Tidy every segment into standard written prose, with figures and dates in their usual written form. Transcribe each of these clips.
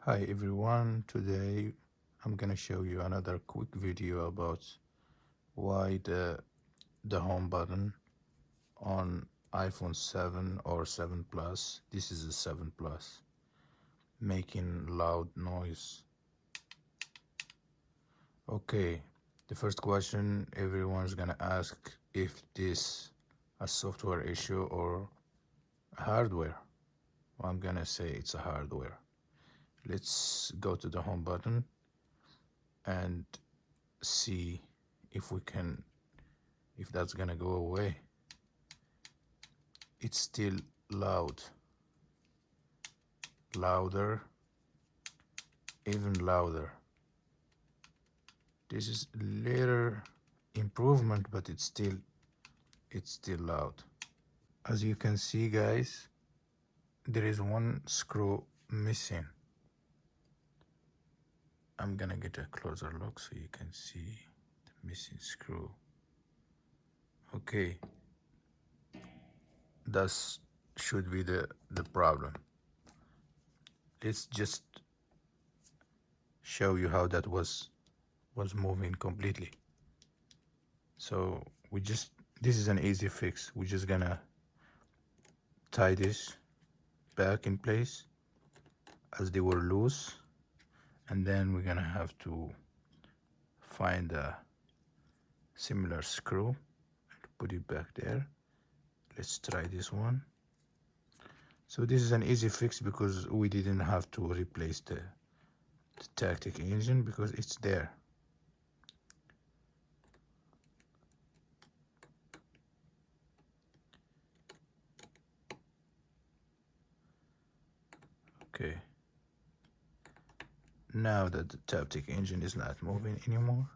Hi everyone, today I'm gonna show you another quick video about why the home button on iPhone 7 or 7 Plus, this is a 7 Plus, making loud noise. Okay, the first question everyone's gonna ask, if this a software issue or hardware. Well, I'm gonna say it's a hardware. Let's go to the home button and see if that's gonna go away. It's still louder, even louder. This is later improvement, but it's still loud. As you can see, guys, there is one screw missing. I'm gonna get a closer look so you can see the missing screw. Okay, that should be the problem. Let's just show you how that was moving completely. So this is an easy fix. We're just gonna tie this back in place as they were loose, and then we're gonna have to find a similar screw and put it back there. Let's try this one. So this is an easy fix because we didn't have to replace the tactic engine because it's there. Okay, now that the Taptic engine is not moving anymore,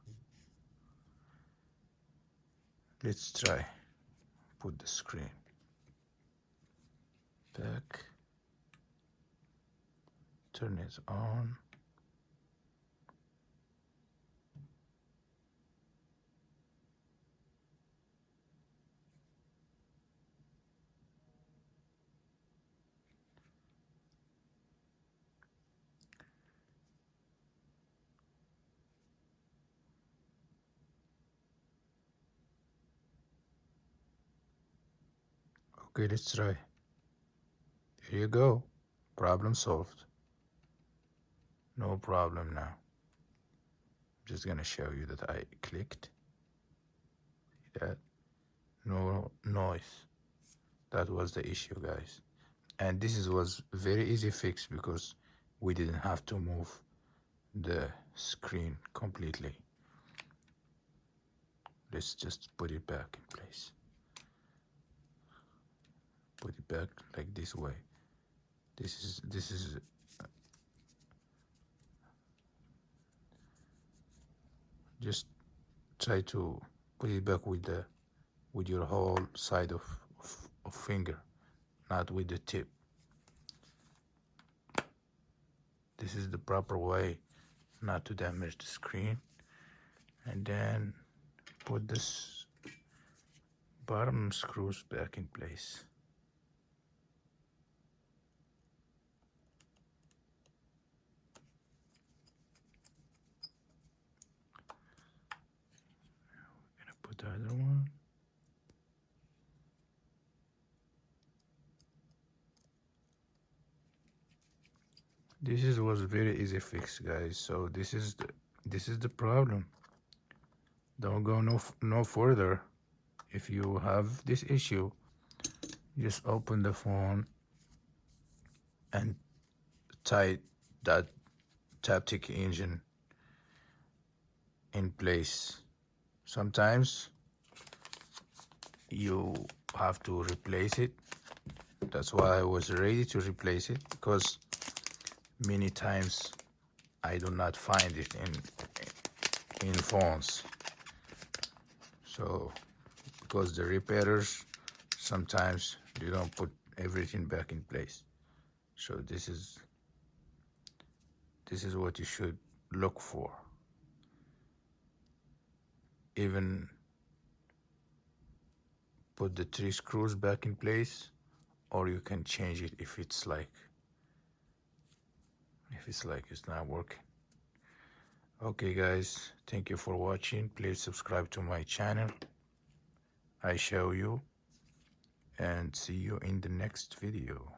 let's try put the screen back, turn it on. Okay, let's try. There you go. Problem solved. No problem now. I'm just gonna show you that I clicked. See that? No noise. That was the issue, guys. And this was very easy fix because we didn't have to move the screen completely. Let's just put it back in place. Put it back like this way. This is just try to put it back with your whole side of finger, not with the tip. This is the proper way not to damage the screen. And then put this bottom screws back in place. We're gonna put the other one. This was very easy fix, guys. So this is the problem. Don't go no further. If you have this issue, just open the phone and tie that Taptic engine in place. Sometimes you have to replace it. That's why I was ready to replace it, because many times I do not find it in phones. So because the repairers sometimes they don't put everything back in place. So this is what you should look for. Even put the 3 screws back in place, or you can change it if it's it's like it's not working. Okay guys, thank you for watching. Please subscribe to my channel. I show you and see you in the next video.